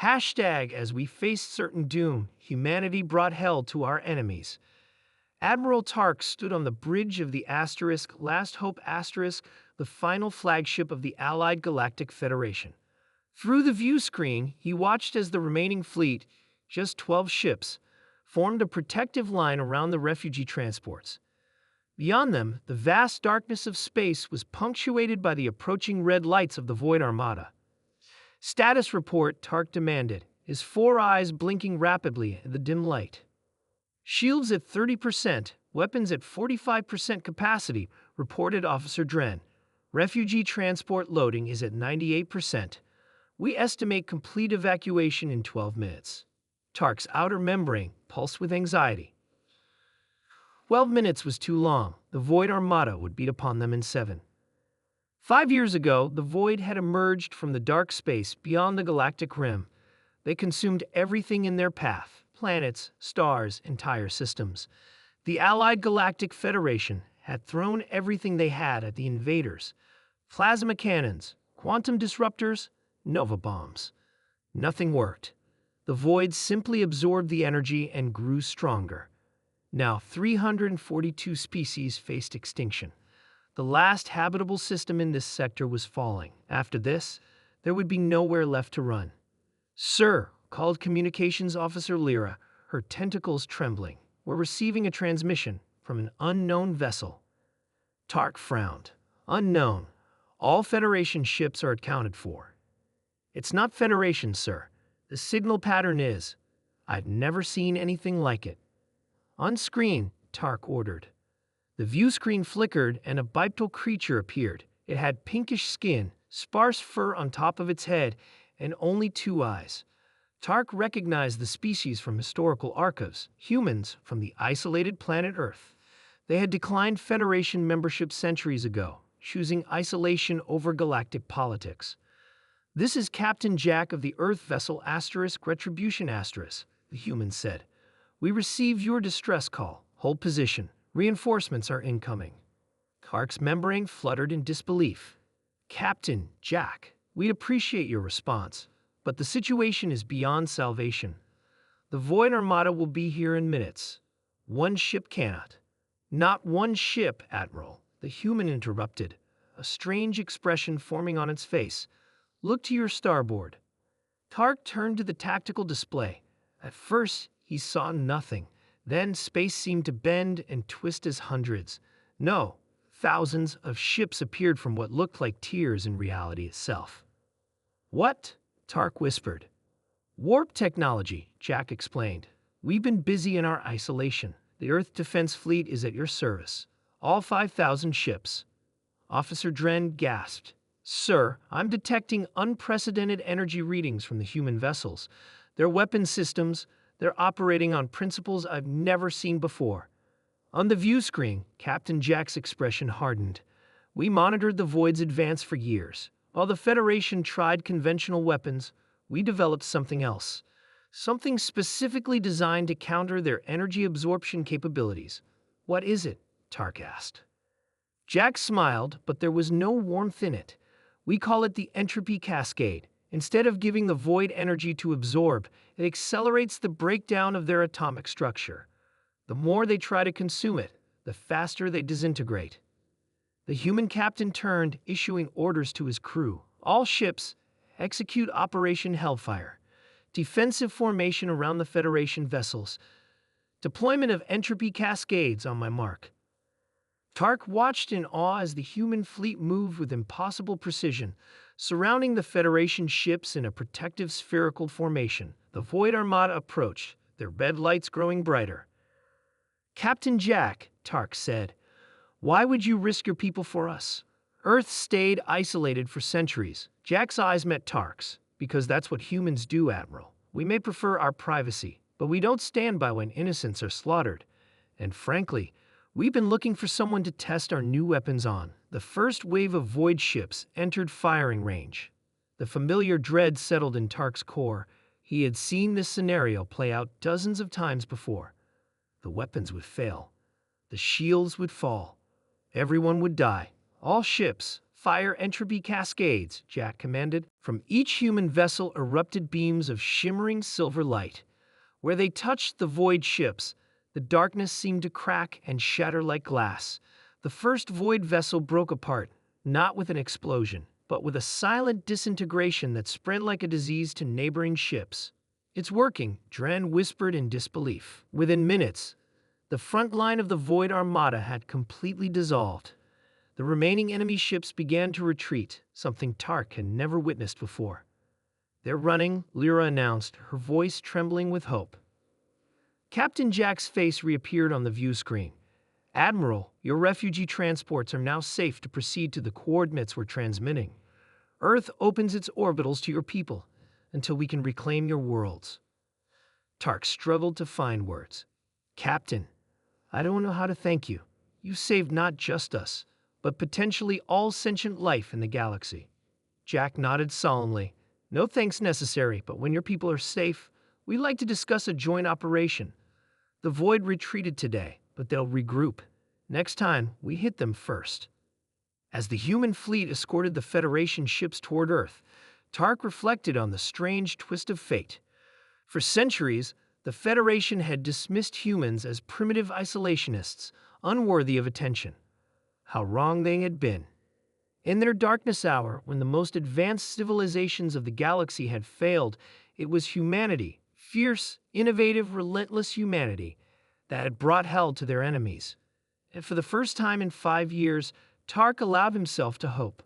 Hashtag as we faced certain doom, humanity brought hell to our enemies. Admiral Tark stood on the bridge of the Asterisk, Last Hope Asterisk, the final flagship of the Allied Galactic Federation. Through the view screen, he watched as the remaining fleet, just 12 ships, formed a protective line around the refugee transports. Beyond them, the vast darkness of space was punctuated by the approaching red lights of the Void Armada. "Status report," Tark demanded, his four eyes blinking rapidly in the dim light. "Shields at 30%, weapons at 45% capacity," reported Officer Dren. "Refugee transport loading is at 98%. We estimate complete evacuation in 12 minutes." Tark's outer membrane pulsed with anxiety. 12 minutes was too long. The Void Armada would beat upon them in 7. 5 years ago, the Void had emerged from the dark space beyond the galactic rim. They consumed everything in their path: planets, stars, entire systems. The Allied Galactic Federation had thrown everything they had at the invaders: plasma cannons, quantum disruptors, nova bombs. Nothing worked. The Void simply absorbed the energy and grew stronger. Now 342 species faced extinction. The last habitable system in this sector was falling. After this, there would be nowhere left to run. "Sir," called Communications Officer Lyra, her tentacles trembling, "we're receiving a transmission from an unknown vessel." Tark frowned. "Unknown. All Federation ships are accounted for." "It's not Federation, sir. The signal pattern is. I've never seen anything like it." "On screen," Tark ordered. The view screen flickered and a bipedal creature appeared. It had pinkish skin, sparse fur on top of its head, and only 2 eyes. Tark recognized the species from historical archives, humans from the isolated planet Earth. They had declined Federation membership centuries ago, choosing isolation over galactic politics. "This is Captain Jack of the Earth vessel Asterisk Retribution Asterisk," the human said. "We received your distress call. Hold position. Reinforcements are incoming." Tark's membrane fluttered in disbelief. "Captain Jack, we appreciate your response, but the situation is beyond salvation. The Void Armada will be here in minutes. One ship cannot." "Not one ship, Admiral," the human interrupted, a strange expression forming on its face. "Look to your starboard." Tark turned to the tactical display. At first, he saw nothing. Then space seemed to bend and twist as hundreds, no, thousands of ships appeared from what looked like tears in reality itself. "What?" Tark whispered. "Warp technology," Jack explained. "We've been busy in our isolation. The Earth Defense Fleet is at your service. All 5,000 ships." Officer Dren gasped. "Sir, I'm detecting unprecedented energy readings from the human vessels. Their weapon systems, they're operating on principles I've never seen before." On the view screen, Captain Jack's expression hardened. "We monitored the Void's advance for years. While the Federation tried conventional weapons, we developed something else. Something specifically designed to counter their energy absorption capabilities." "What is it?" Tark asked. Jack smiled, but there was no warmth in it. "We call it the entropy cascade. Instead of giving the Void energy to absorb, it accelerates the breakdown of their atomic structure. The more they try to consume it, the faster they disintegrate." The human captain turned, issuing orders to his crew. "All ships, execute Operation Hellfire. Defensive formation around the Federation vessels. Deployment of entropy cascades on my mark." Tark watched in awe as the human fleet moved with impossible precision, surrounding the Federation ships in a protective spherical formation. The Void Armada approached, their red lights growing brighter. "Captain Jack," Tark said, "why would you risk your people for us? Earth stayed isolated for centuries." Jack's eyes met Tark's. "Because that's what humans do, Admiral. We may prefer our privacy, but we don't stand by when innocents are slaughtered. And frankly, we've been looking for someone to test our new weapons on." The first wave of Void ships entered firing range. The familiar dread settled in Tark's core. He had seen this scenario play out dozens of times before. The weapons would fail. The shields would fall. Everyone would die. All ships, Fire entropy cascades, Jack commanded. From each human vessel erupted beams of shimmering silver light. Where they touched the void ships, the darkness seemed to crack and shatter like glass. The first void vessel broke apart, not with an explosion, but with a silent disintegration that spread like a disease to neighboring ships. "It's working," Dren whispered in disbelief. Within minutes, the front line of the Void Armada had completely dissolved. The remaining enemy ships began to retreat, something Tark had never witnessed before. "They're running," Lyra announced, her voice trembling with hope. Captain Jack's face reappeared on the view screen. "Admiral, your refugee transports are now safe to proceed to the coordinates we're transmitting. Earth opens its orbitals to your people until we can reclaim your worlds." Tark struggled to find words. "Captain, I don't know how to thank you. You saved not just us, but potentially all sentient life in the galaxy." Jack nodded solemnly. "No thanks necessary, but when your people are safe, we'd like to discuss a joint operation. The Void retreated today, but they'll regroup. Next time, we hit them first." As the human fleet escorted the Federation ships toward Earth, Tark reflected on the strange twist of fate. For centuries, the Federation had dismissed humans as primitive isolationists, unworthy of attention. How wrong they had been. In their darkness hour, when the most advanced civilizations of the galaxy had failed, it was humanity, fierce, innovative, relentless humanity, that had brought hell to their enemies. And for the first time in 5 years, Tark allowed himself to hope.